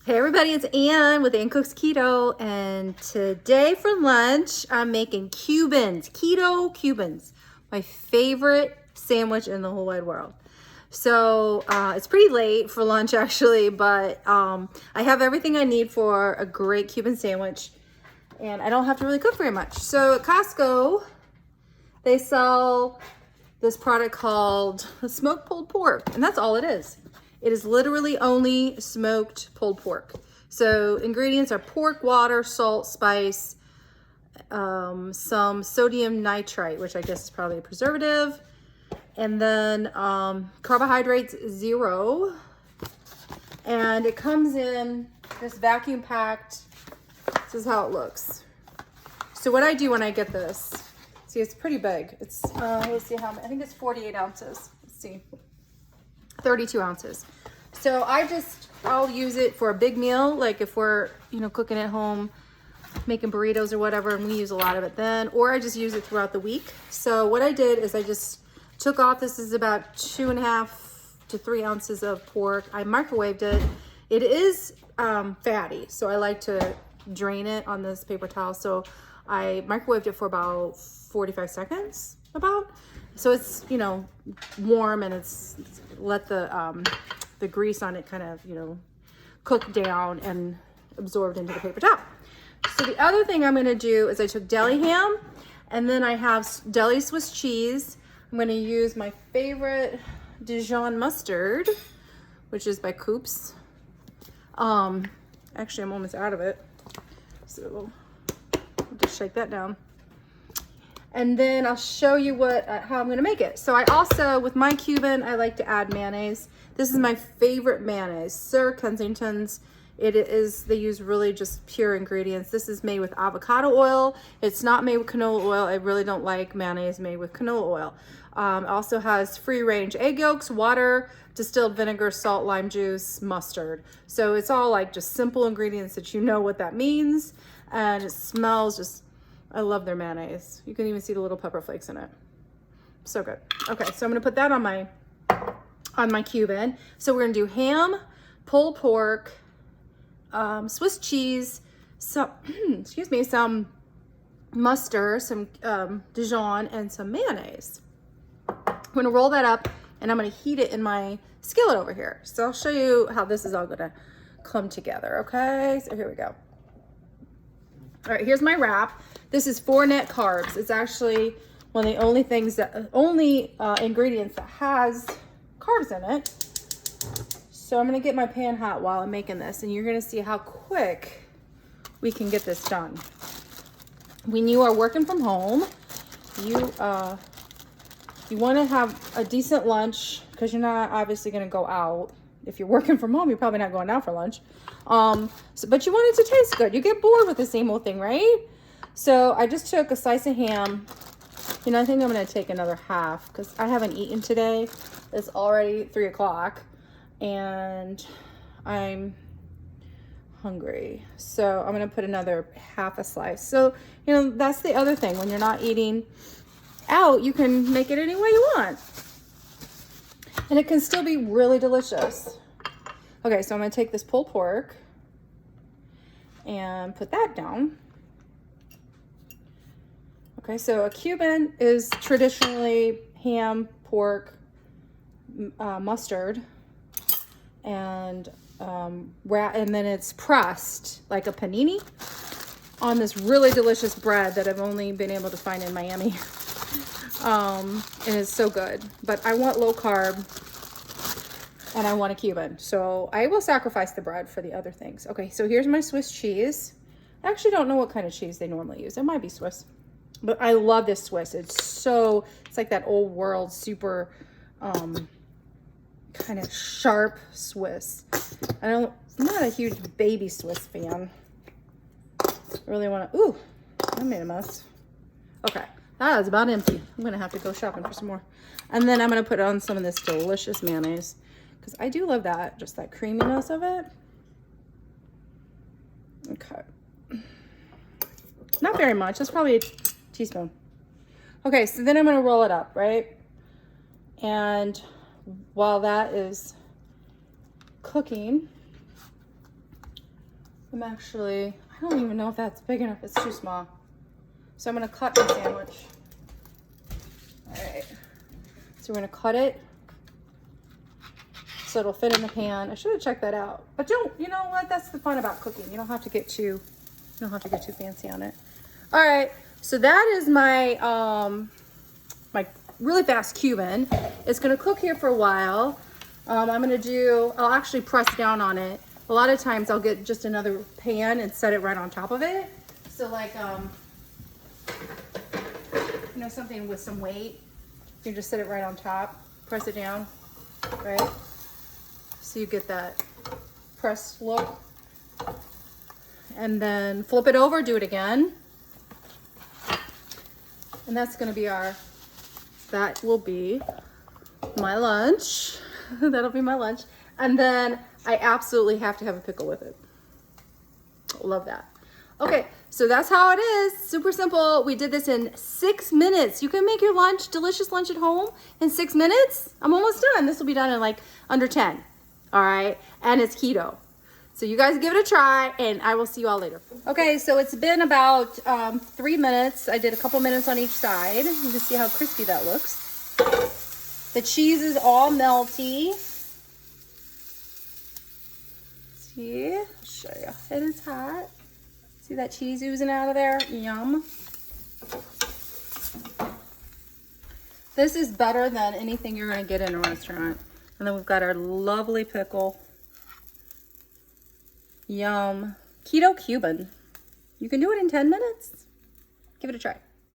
Hey everybody, it's Ann with Ann Cooks Keto, and today for lunch I'm making Cubans, Keto Cubans, my favorite sandwich in the whole wide world. So it's pretty late for lunch actually, but I have everything I need for a great Cuban sandwich, and I don't have to really cook very much. So at Costco, they sell this product called smoked pulled pork, and that's all it is. It is literally only smoked pulled pork. So ingredients are pork, water, salt, spice, some sodium nitrite, which I guess is probably a preservative, and then carbohydrates 0. And it comes in this vacuum packed. This is how it looks. So what I do when I get this, see, it's pretty big. It's let's see how many. I think it's 48 ounces. Let's see. 32 ounces. So I'll use it for a big meal, like if we're, cooking at home, making burritos or whatever, and we use a lot of it then, or I just use it throughout the week. So what I did is I just took off, this is about 2.5 to 3 ounces of pork. I microwaved it. It is fatty, so I like to drain it on this paper towel. So I microwaved it for about 45 seconds, so it's warm, and it's let the grease on it kind of cook down and absorbed into the paper towel. So the other thing I'm going to do is I took deli ham, and then I have deli Swiss cheese. I'm going to use my favorite Dijon mustard, which is by Coops. Actually, I'm almost out of it, so I'll just shake that down. And then I'll show you how I'm going to make it. So I also, with my Cuban, I like to add mayonnaise. This is my favorite mayonnaise, Sir Kensington's. They use really just pure ingredients. This is made with avocado oil. It's not made with canola oil. I really don't like mayonnaise made with canola oil. It also has free range egg yolks, water, distilled vinegar, salt, lime juice, mustard. So it's all like just simple ingredients that you know what that means. And it smells just, I love their mayonnaise. You can even see the little pepper flakes in it. So good. Okay, so I'm gonna put that on my Cuban. So we're gonna do ham, pulled pork, Swiss cheese, some some mustard, some Dijon, and some mayonnaise. I'm gonna roll that up, and I'm gonna heat it in my skillet over here. So I'll show you how this is all gonna come together, okay? So here we go. All right, here's my wrap. This is 4 net carbs. It's actually one of the only ingredients that has carbs in it. So I'm gonna get my pan hot while I'm making this, and you're gonna see how quick we can get this done. When you are working from home, you wanna have a decent lunch, because you're not obviously gonna go out. If you're working from home, you're probably not going out for lunch. But you want it to taste good. You get bored with the same old thing, right? So I just took a slice of ham. I think I'm gonna take another half because I haven't eaten today. It's already 3 o'clock and I'm hungry. So I'm gonna put another half a slice. So, that's the other thing. When you're not eating out, you can make it any way you want. And it can still be really delicious. Okay, so I'm gonna take this pulled pork and put that down. Okay, so a Cuban is traditionally ham, pork, mustard, and then it's pressed like a panini on this really delicious bread that I've only been able to find in Miami. And it's so good. But I want low carb, and I want a Cuban. So I will sacrifice the bread for the other things. Okay, so here's my Swiss cheese. I actually don't know what kind of cheese they normally use. It might be Swiss. But I love this Swiss. It's like that old world, super kind of sharp Swiss. I'm not a huge baby Swiss fan. I really want to, ooh, I made a mess. Okay, that is about empty. I'm gonna have to go shopping for some more. And then I'm gonna put on some of this delicious mayonnaise, because I do love that, just that creaminess of it. Okay. Not very much, that's probably a teaspoon. Okay, so then I'm gonna roll it up, right? And while that is cooking, I don't even know if that's big enough. It's too small. So I'm gonna cut my sandwich. All right. So we're gonna cut it so it'll fit in the pan. I should have checked that out. But you know what? That's the fun about cooking. You don't have to get too fancy on it. All right. So that is my my really fast Cuban. It's gonna cook here for a while. I'll actually press down on it. A lot of times I'll get just another pan and set it right on top of it. So like, you know, something with some weight, you can just set it right on top, press it down, right? So you get that pressed look. And then flip it over, do it again. And that's gonna be that will be my lunch. That'll be my lunch. And then I absolutely have to have a pickle with it. Love that. Okay, so that's how it is. Super simple. We did this in 6 minutes. You can make your lunch, delicious lunch at home in 6 minutes. I'm almost done. This will be done in like under 10. All right, and it's keto. So you guys give it a try, and I will see you all later. Okay, so it's been about 3 minutes. I did a couple minutes on each side. You can see how crispy that looks. The cheese is all melty. See, I'll show you. It is hot. See that cheese oozing out of there? Yum. This is better than anything you're gonna get in a restaurant. And then we've got our lovely pickle. Yum. Keto Cuban. You can do it in 10 minutes. Give it a try.